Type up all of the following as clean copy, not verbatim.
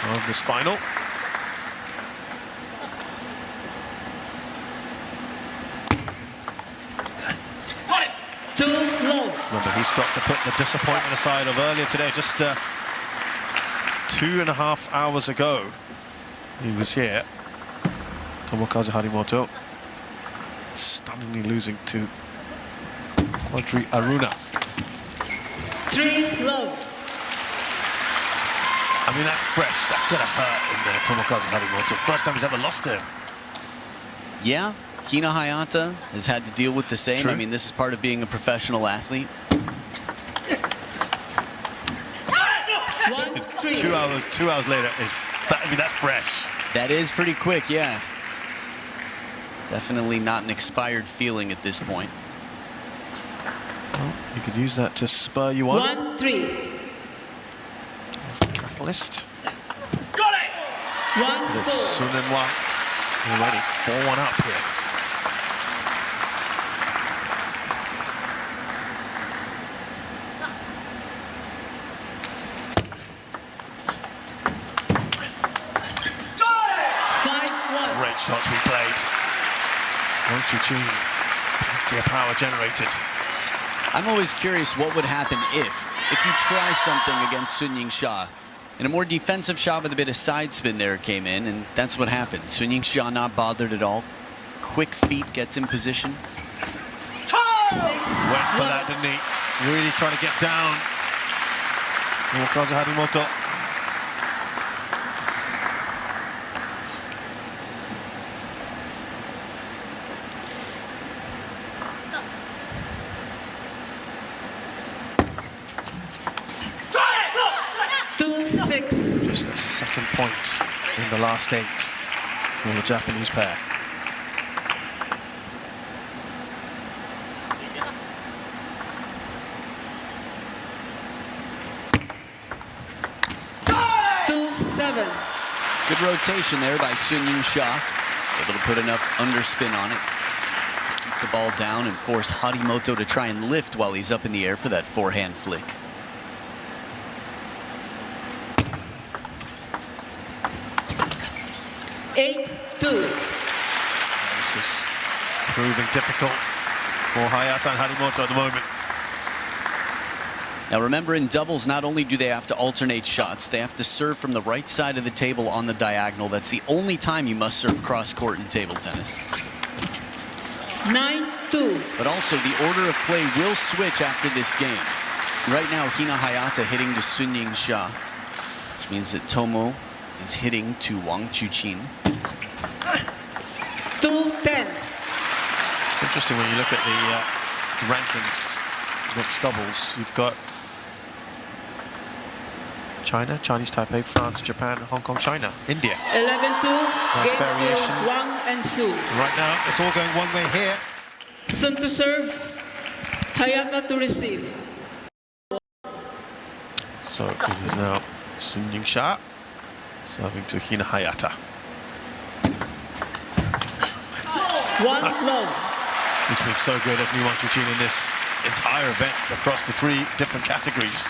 of this final. Too low. Remember, he's got to put the disappointment aside of earlier today. Just 2.5 hours ago, he was here. Tomokazu Harimoto, stunningly losing to Quadri Aruna. 3 love. I mean, that's fresh. That's going to hurt in there, Tomokazu Harimoto. First time he's ever lost to him. Yeah, Hina Hayata has had to deal with the same. True. I mean, this is part of being a professional athlete. 1-3. 2 hours later is that, I mean, that's fresh. That is pretty quick, yeah. Definitely not an expired feeling at this point. Well, you could use that to spur you on. 1-3. As a catalyst. Got it. But it's 1-4. Sun and Wang already 4-1 up here. Great shots we played. Wang Chuqin, plenty of power generated. I'm always curious what would happen if you try something against Sun Ying-sha. And a more defensive shot with a bit of side spin there came in, and that's what happened. Sun Ying-sha not bothered at all. Quick feet, gets in position. Went for that, didn't he? Really trying to get down. Tomokazu Harimoto. Just a second point in the last 8 for the Japanese pair. Good rotation there by Sun Ying-sha. Able to put enough underspin on it. Keep the ball down and force Harimoto to try and lift while he's up in the air for that forehand flick. This is proving difficult for Hayata and Harimoto at the moment. Now remember, in doubles, not only do they have to alternate shots, they have to serve from the right side of the table on the diagonal. That's the only time you must serve cross-court in table tennis. 9-2. But also, the order of play will switch after this game. Right now, Hina Hayata hitting to Sun Ying-sha, which means that Tomo is hitting to Wang Chuqin. 2-10. It's interesting when you look at the rankings, mixed doubles. You've got China, Chinese Taipei, France, Japan, Hong Kong, China, India. 11-2. Nice variation. Wang and Su. Right now, it's all going one way here. Sun to serve, Hayata to receive. So it is now Sun Ying-sha serving to Hina Hayata. 1 love. He's been so good, hasn't he, Wang Chuqin, in this entire event across the 3 different categories.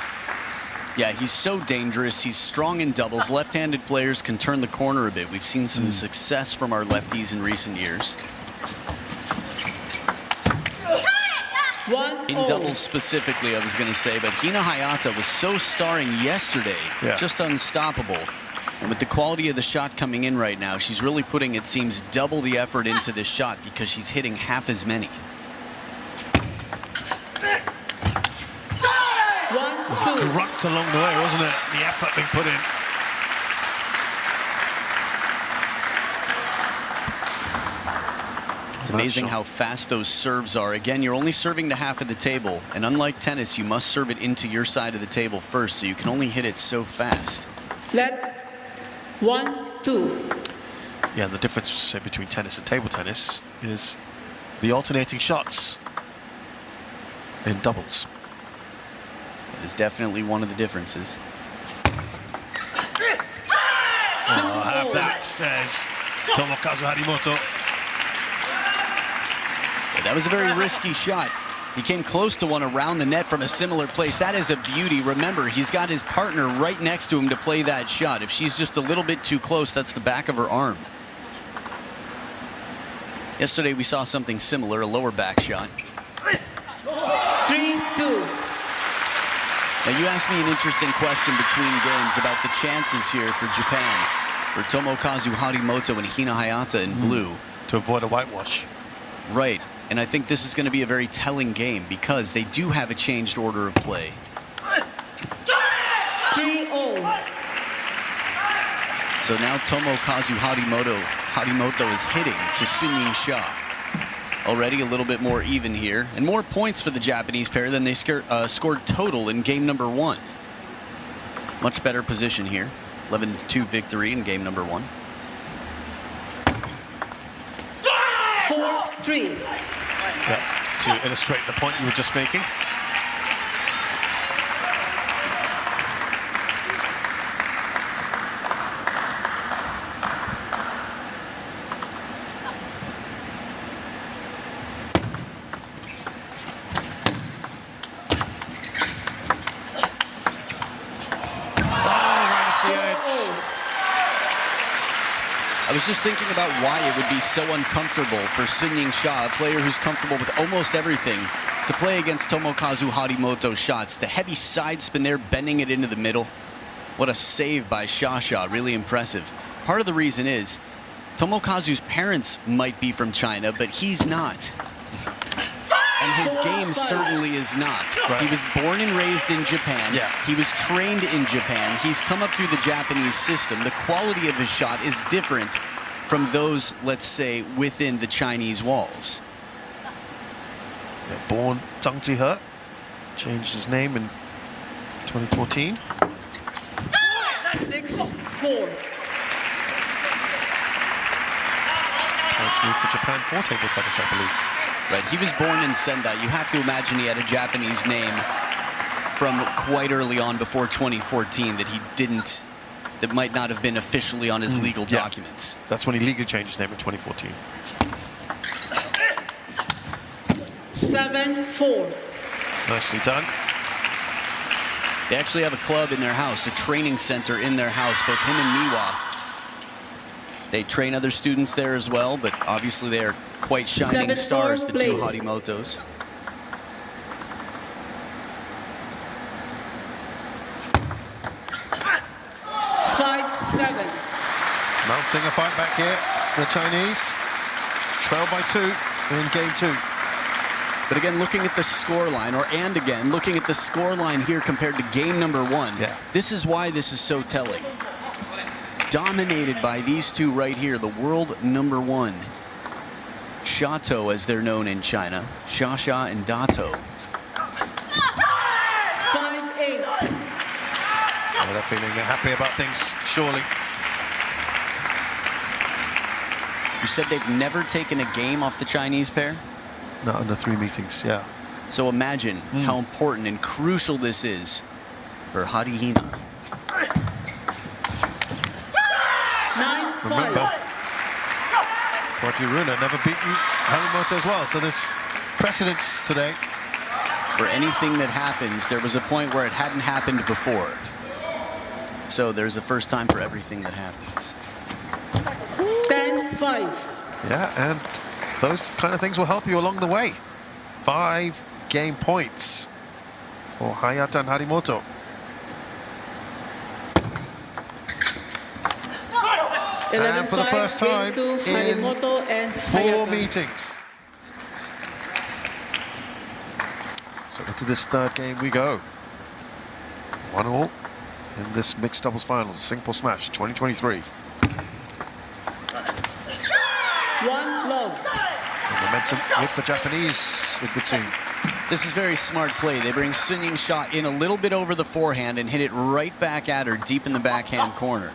Yeah, he's so dangerous. He's strong in doubles. Left-handed players can turn the corner a bit. We've seen some success from our lefties in recent years. 1-0. In doubles specifically, I was going to say, but Hina Hayata was so starring yesterday, just unstoppable. And with the quality of the shot coming in right now, she's really putting, it seems, double the effort into this shot because she's hitting half as many. 1-2. Grunt along the way, wasn't it? The effort being put in. It's amazing how fast those serves are. Again, you're only serving to half of the table, and unlike tennis, you must serve it into your side of the table first, so you can only hit it so fast. Let 1-2. Yeah, and the difference, say, between tennis and table tennis is the alternating shots in doubles. That is definitely one of the differences. I'll have that, says Tomokazu Harimoto. Yeah, that was a very risky shot. He came close to one around the net from a similar place. That is a beauty. Remember, he's got his partner right next to him to play that shot. If she's just a little bit too close, that's the back of her arm. Yesterday we saw something similar, a lower back shot. 3-2. Now you asked me an interesting question between games about the chances here for Japan, for Tomokazu Harimoto and Hina Hayata in blue. To avoid a whitewash. Right, and I think this is going to be a very telling game because they do have a changed order of play. 3-0. So now Tomokazu Harimoto is hitting to Sunyin Sha. Already a little bit more even here, and more points for the Japanese pair than they scored total in game number 1. Much better position here. 11-2 victory in game number 1. 4-3. Yeah, to illustrate the point you were just making. I was just thinking about why it would be so uncomfortable for Sunyin Sha, a player who's comfortable with almost everything, to play against Tomokazu Harimoto's shots. The heavy side spin there, bending it into the middle. What a save by Sha, really impressive. Part of the reason is Tomokazu's parents might be from China, but he's not. And his game certainly is not. Right. He was born and raised in Japan. Yeah. He was trained in Japan. He's come up through the Japanese system. The quality of his shot is different from those, let's say, within the Chinese walls. Yeah, born Zhang Zihe, changed his name in 2014. 6-4. Let's move to Japan for table tennis, I believe. Right, he was born in Sendai. You have to imagine he had a Japanese name from quite early on before 2014 that might not have been officially on his legal documents. That's when he legally changed his name in 2014. 7-4. Nicely done. They actually have a club in their house, a training center in their house, both him and Miwa. They train other students there as well, but obviously they are quite shining 7-4 stars, the two play. Harimotos. Mounting a fight back here, the Chinese. Trail by 2 in game 2. But again, looking at the scoreline, looking at the scoreline here compared to game number 1, this is why this is so telling. Dominated by these two right here, the world number 1. Shato, as they're known in China. Sha and Dato. 5-8. Yeah, they're feeling happy about things, surely. You said they've never taken a game off the Chinese pair? Not under 3 meetings, yeah. So imagine how important and crucial this is for Harihina. 9-5. Remember, Runa never beaten Harimoto as well, so there's precedence today. For anything that happens, there was a point where it hadn't happened before. So there's a first time for everything that happens. 10-5. Yeah, and those kind of things will help you along the way. 5 game points for Hayata and Harimoto. And for the first time in 4 meetings. So into this 3rd game we go. 1-1 in this mixed doubles finals, Singapore Smash 2023. 1-love. Momentum with the Japanese, it would seem. This is very smart play. They bring Sunyin Sha in a little bit over the forehand and hit it right back at her deep in the backhand corner.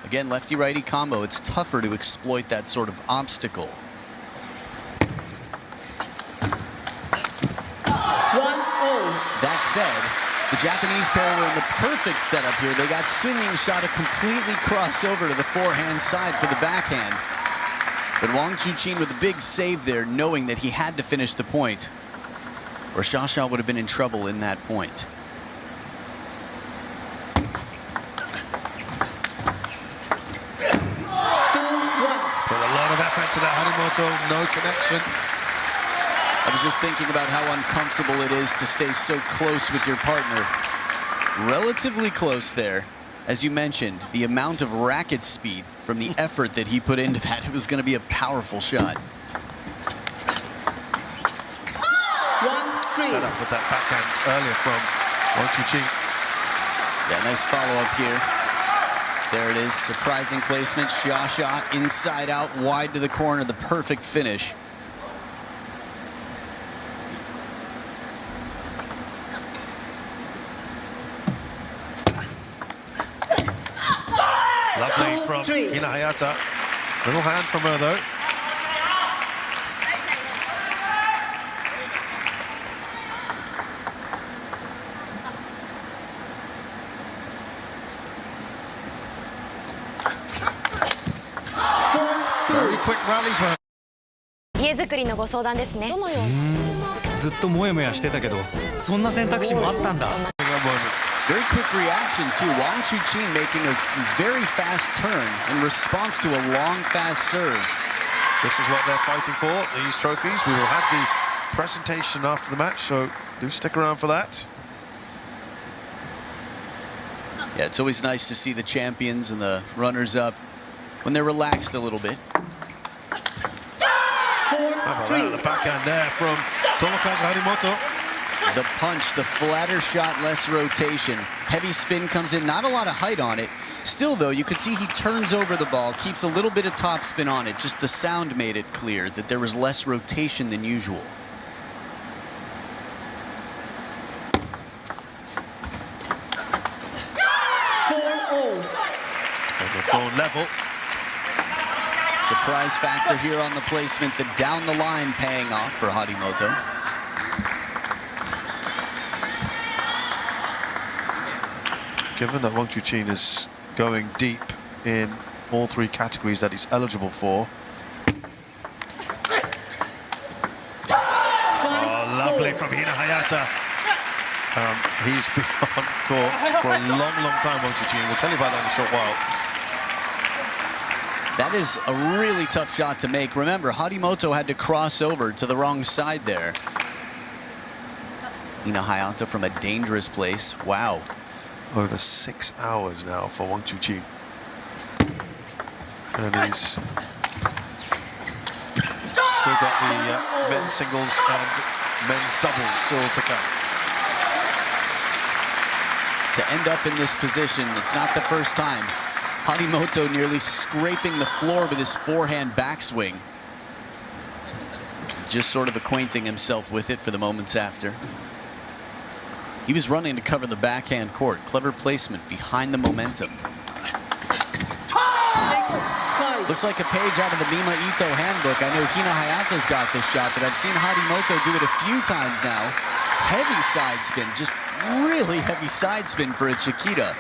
Again, lefty-righty combo. It's tougher to exploit that sort of obstacle. 1-0. That said, the Japanese pair were in the perfect setup here. They got Sunyin Sha to completely cross over to the forehand side for the backhand. But Wang Chuqin with a big save there, knowing that he had to finish the point, or or Sha would have been in trouble in that point. Put a lot of effort to that Harimoto, no connection. I was just thinking about how uncomfortable it is to stay so close with your partner. Relatively close there. As you mentioned, the amount of racket speed from the effort that he put into that, it was going to be a powerful shot. 1-3. Set up with that backhand earlier from Wang Chuqin. Yeah, nice follow-up here. There it is, surprising placement. Sha inside out, wide to the corner, the perfect finish. Lovely from Hina Hayata. Little hand from her though. Very quick rallies for her. 家づくりのご相談ですね。どのようずっとモヤモヤしてたけど、そんな選択肢もあったんだ。 Very quick reaction too. Wang Chuqin making a very fast turn in response to a long, fast serve. This is what they're fighting for, these trophies. We will have the presentation after the match, so do stick around for that. Yeah, it's always nice to see the champions and the runners-up when they're relaxed a little bit. How about that? The backhand there from Tomokazu Harimoto. The punch, the flatter shot, less rotation. Heavy spin comes in, not a lot of height on it. Still, though, you could see he turns over the ball, keeps a little bit of topspin on it. Just the sound made it clear that there was less rotation than usual. And they've gone level. Surprise factor here on the placement, the down the line paying off for Harimoto. Given that Wang Chuqin is going deep in all three categories that he's eligible for. Oh, lovely from Hina Hayata. He's been on court for a long, long time, Wang Chuqin. We'll tell you about that in a short while. That is a really tough shot to make. Remember, Harimoto had to cross over to the wrong side there. Hina Hayata from a dangerous place. Wow. Over 6 hours now for Wang Chuqin. And he's still got the men's singles and men's doubles still to come. To end up in this position, it's not the first time. Harimoto nearly scraping the floor with his forehand backswing. Just sort of acquainting himself with it for the moments after. He was running to cover the backhand court. Clever placement behind the momentum. 6-5. Looks like a page out of the Mima Ito handbook. I know Hina Hayata's got this shot, but I've seen Harimoto do it a few times now. Heavy side spin, just really heavy side spin for a Chiquita.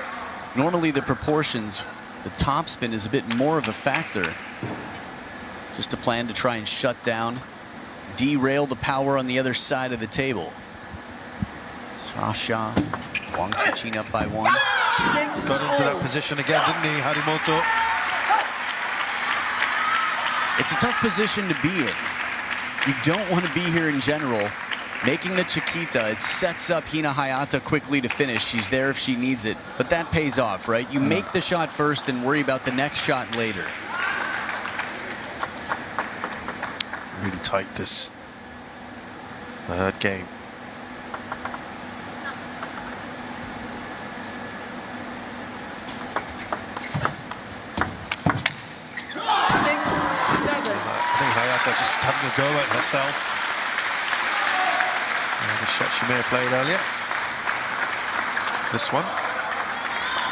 Normally the proportions, the top spin is a bit more of a factor. Just a plan to try and shut down, derail the power on the other side of the table. Sha, Wang Chuqin up by 1. Got into that position again, didn't he, Harimoto? It's a tough position to be in. You don't want to be here in general. Making the Chiquita, it sets up Hina Hayata quickly to finish. She's there if she needs it, but that pays off, right? You make the shot first and worry about the next shot later. Really tight this third game. Just having a go at herself. And the shot she may have played earlier. This one.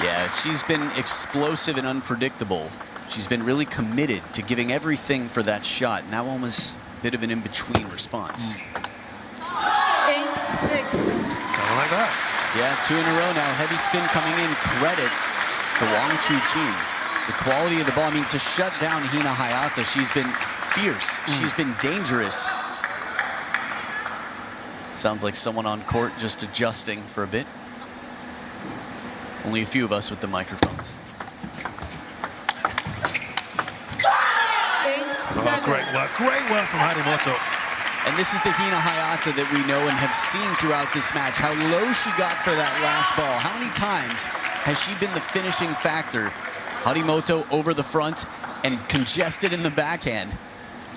Yeah, she's been explosive and unpredictable. She's been really committed to giving everything for that shot. And that one was a bit of an in-between response. 8-6. Kind of like that. Yeah, 2 in a row now. Heavy spin coming in. Credit to Wang Chuqin. The quality of the ball. I mean, to shut down Hina Hayata, she's been fierce. She's been dangerous. Sounds like someone on court just adjusting for a bit. Only a few of us with the microphones. 8-7. Great work from Harimoto. And this is the Hina Hayata that we know and have seen throughout this match. How low she got for that last ball. How many times has she been the finishing factor? Harimoto over the front and congested in the backhand.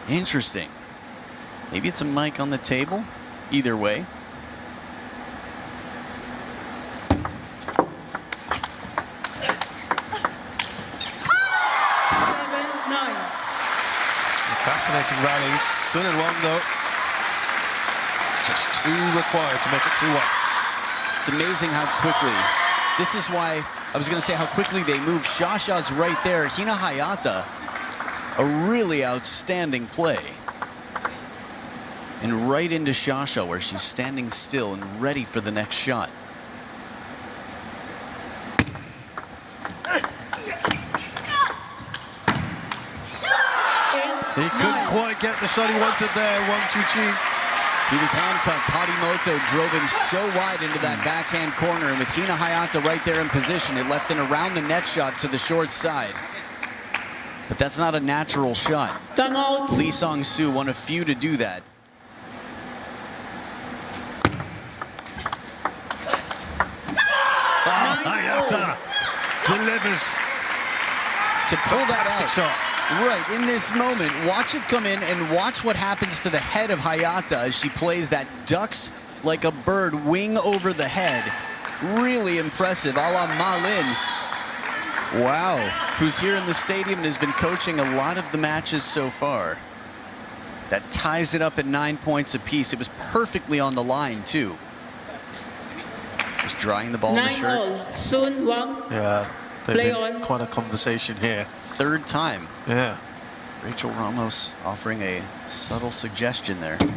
Interesting. Maybe it's a mic on the table. Either way. Fascinating rallies. Sun and Wang, though, just 2 required to make it 2-1. It's amazing how quickly. This is why I was going to say how quickly they move. Shasha's right there. Hina Hayata, a really outstanding play. And right into Shasha, where she's standing still and ready for the next shot. He couldn't quite get the shot he wanted there, Wang Chuqin. He was handcuffed. Harimoto drove him so wide into that backhand corner, and with Hina Hayata right there in position, it left an around the net shot to the short side. But that's not a natural shot. Timeout. Lee Song-soo, one of few to do that. Hayata delivers. To pull that Fantastic out. shot. Right, in this moment, watch it come in and watch what happens to the head of Hayata as she plays that ducks like a bird wing over the head. Really impressive, a la Ma Lin. Wow, who's here in the stadium and has been coaching a lot of the matches so far. That ties it up at 9 points apiece. It was perfectly on the line, too. Just drying the ball in the shirt. 9-all. Sun, Wang. Yeah, they've Play been on. quite a conversation here. Third time. Yeah. Rachel Ramos offering a subtle suggestion there. 10-9.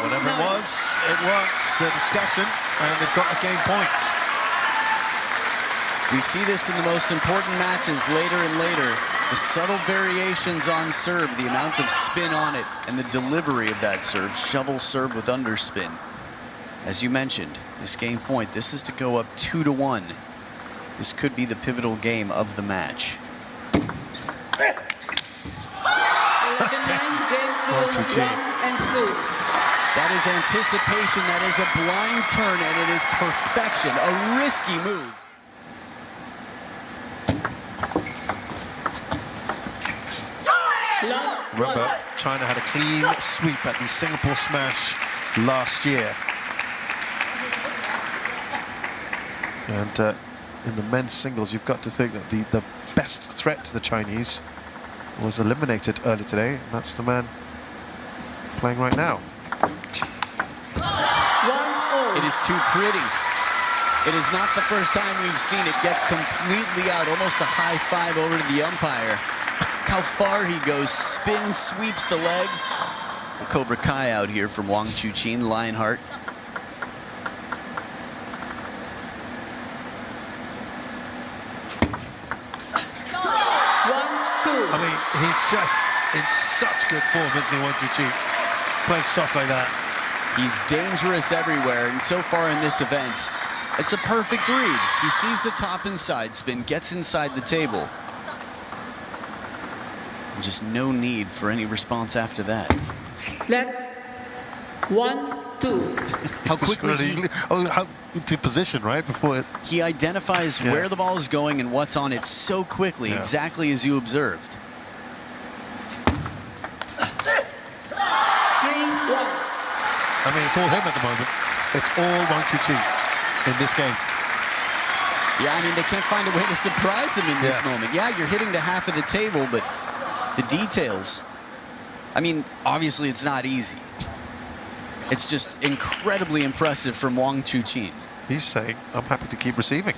Whatever it was, it worked. The discussion, and they've got a game point. We see this in the most important matches later and later. The subtle variations on serve, the amount of spin on it, and the delivery of that serve. Shovel serve with underspin. As you mentioned, this game point, this is to go up 2-1. This could be the pivotal game of the match. 11-9. Game to Wang and Sun. That is anticipation, that is a blind turn, and it is perfection. A risky move. Remember, China had a clean sweep at the Singapore Smash last year. And in the men's singles, you've got to think that the best threat to the Chinese was eliminated early today, and that's the man playing right now. 1-all. It is too pretty. It is not the first time we've seen it. Gets completely out, almost a high five over to the umpire. How far he goes, spins, sweeps the leg. The Cobra Kai out here from Wang Chuqin, Lionheart. I mean, he's just in such good form, isn't he, Wang Chuqin? Playing shots like that. He's dangerous everywhere, and so far in this event, it's a perfect read. He sees the top and side spin, gets inside the table. And just no need for any response after that. Let 1-2. How quickly how into position, right, before it... he identifies where the ball is going and what's on it so quickly, exactly as you observed. 3-1. I mean, it's all him at the moment. It's all Wang Chuqin in this game. Yeah, I mean, they can't find a way to surprise him in this moment. Yeah, you're hitting to half of the table, but the details, I mean, obviously it's not easy. It's just incredibly impressive from Wang Chuqin. He's saying, I'm happy to keep receiving.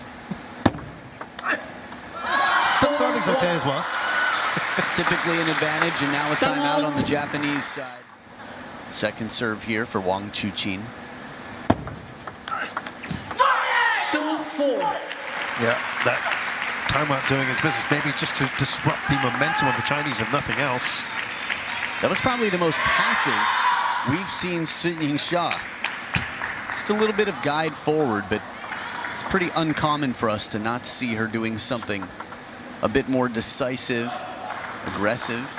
But serving's okay as well. Typically an advantage, and now a timeout on the Japanese side. Second serve here for Wang Chuqin. 2-4. Yeah, that timeout doing its business, maybe just to disrupt the momentum of the Chinese, if nothing else. That was probably the most passive we've seen Sunyin Sha. Just a little bit of guide forward, but it's pretty uncommon for us to not see her doing something a bit more decisive, aggressive,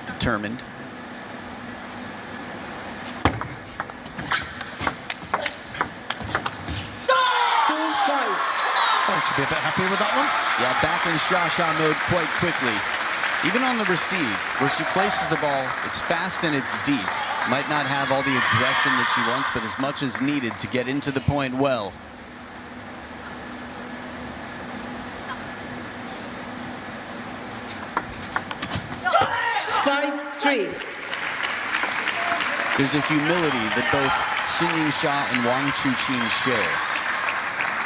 determined. Should be a bit happy with that one. Yeah, back in Sha mode quite quickly. Even on the receive, where she places the ball, it's fast and it's deep. Might not have all the aggression that she wants, but as much as needed to get into the point well. There's a humility that both Sunyin Sha and Wang Chuqin share.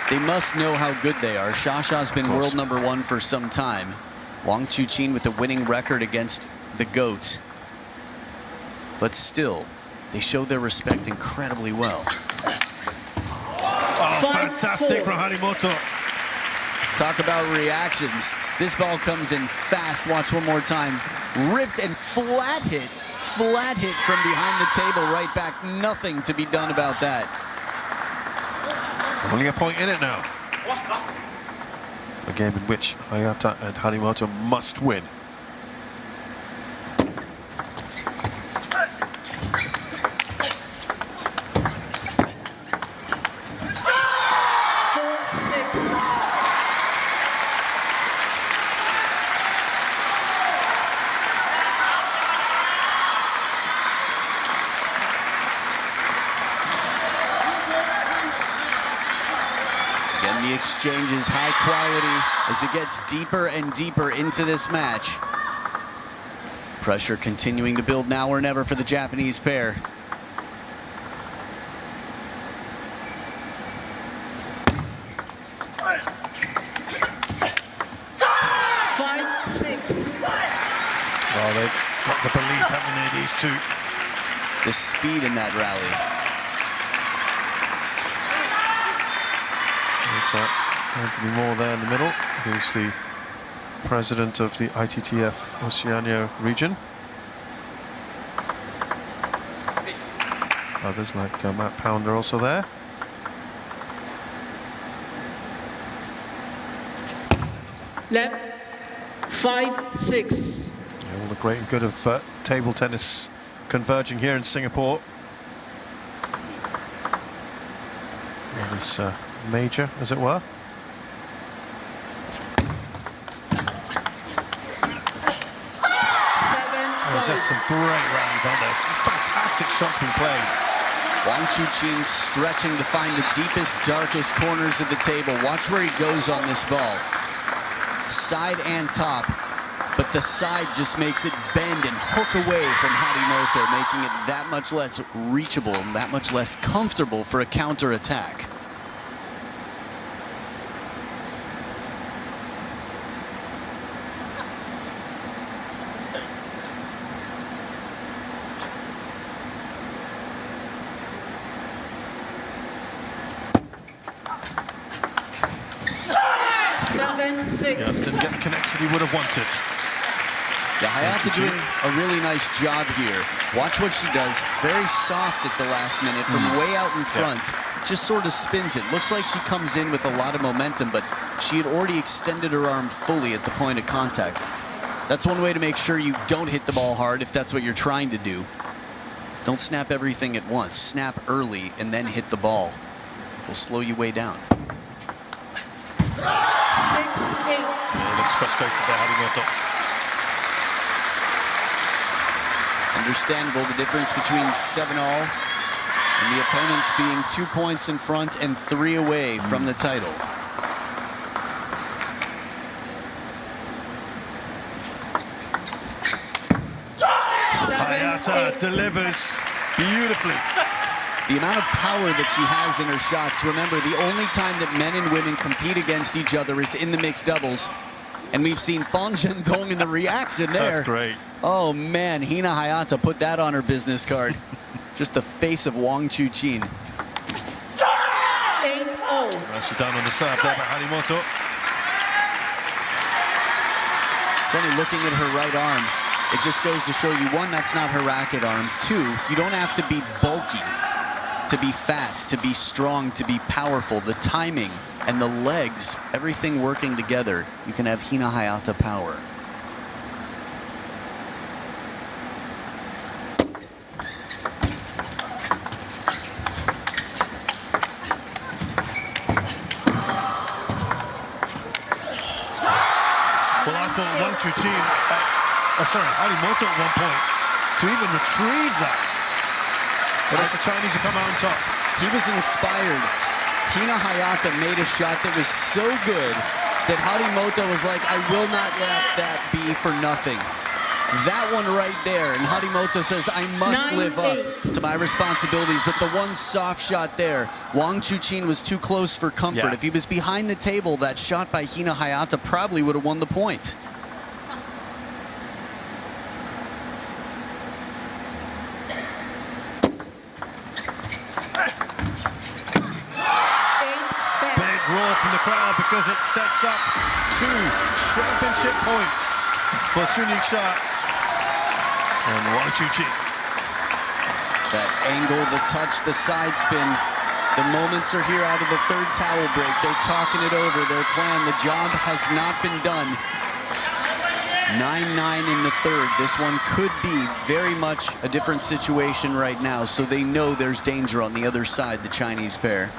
They must know how good they are. Sha's been world #1 for some time. Wang Chuqin with a winning record against the GOAT. But still, they show their respect incredibly well. Oh, fantastic from Harimoto. Talk about reactions. This ball comes in fast. Watch one more time. Ripped and flat hit from behind the table, right back. Nothing to be done about that. Only a point in it now. A game in which Hayata and Harimoto must win. The exchange is high quality as it gets deeper and deeper into this match. Pressure continuing to build now or never for the Japanese pair. Well, they've got the belief, haven't they, these two? The speed in that rally. There's Anthony Moore there in the middle, who's the president of the ITTF Oceania region. Others like Matt Pounder also there. Left, 5-6. Yeah, all the great and good of table tennis converging here in Singapore. Well, this major, as it were. Just some great rounds, aren't there? Fantastic shots being played. Wang Chuqin stretching to find the deepest, darkest corners of the table. Watch where he goes on this ball. Side and top, but the side just makes it bend and hook away from Harimoto, making it that much less reachable and that much less comfortable for a counter-attack. Yeah, didn't get the connection he would have wanted. Yeah, Hayata doing a really nice job here. Watch what she does. Very soft at the last minute from way out in front. Yeah. Just sort of spins it. Looks like she comes in with a lot of momentum, but she had already extended her arm fully at the point of contact. That's one way to make sure you don't hit the ball hard if that's what you're trying to do. Don't snap everything at once. Snap early and then hit the ball. It will slow you way down. 6-8. He looks frustrated there, Harimoto. Understandable, the difference between 7-all and the opponents being 2 points in front and 3 away from the title. Hayata delivers beautifully. The amount of power that she has in her shots. Remember, the only time that men and women compete against each other is in the mixed doubles. And we've seen Fan Zhendong in the reaction there. That's great. Oh, man. Hina Hayata put that on her business card. Just the face of Wang Chuqin. 8-0. Nicely done on the serve there by Harimoto. It's only looking at her right arm. It just goes to show you, one, that's not her racket arm. Two, you don't have to be bulky to be fast, to be strong, to be powerful. The timing and the legs, everything working together, you can have Hina Hayata power. Well, I thought Wang Chuqin, Harimoto at one point, to even retrieve that. But it's the Chinese who come out on top. He was inspired. Hina Hayata made a shot that was so good that Harimoto was like, I will not let that be for nothing. That one right there, and Harimoto says, I must live up to my responsibilities, but the one soft shot there, Wang Chuqin was too close for comfort. Yeah. If he was behind the table, that shot by Hina Hayata probably would have won the point. Big roar from the crowd because it sets up 2 championship points for Sunying Sha and Wang Chuqin. That angle, the touch, the side spin. The moments are here out of the third towel break. They're talking it over, their plan. The job has not been done. 9-9 in the third. This one could be very much a different situation right now, so they know there's danger on the other side, the Chinese pair.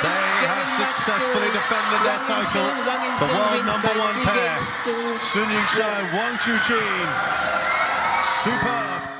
They have successfully defended their title. The world #1 pair, Sunying Sha and Wang Chuqin. Superb.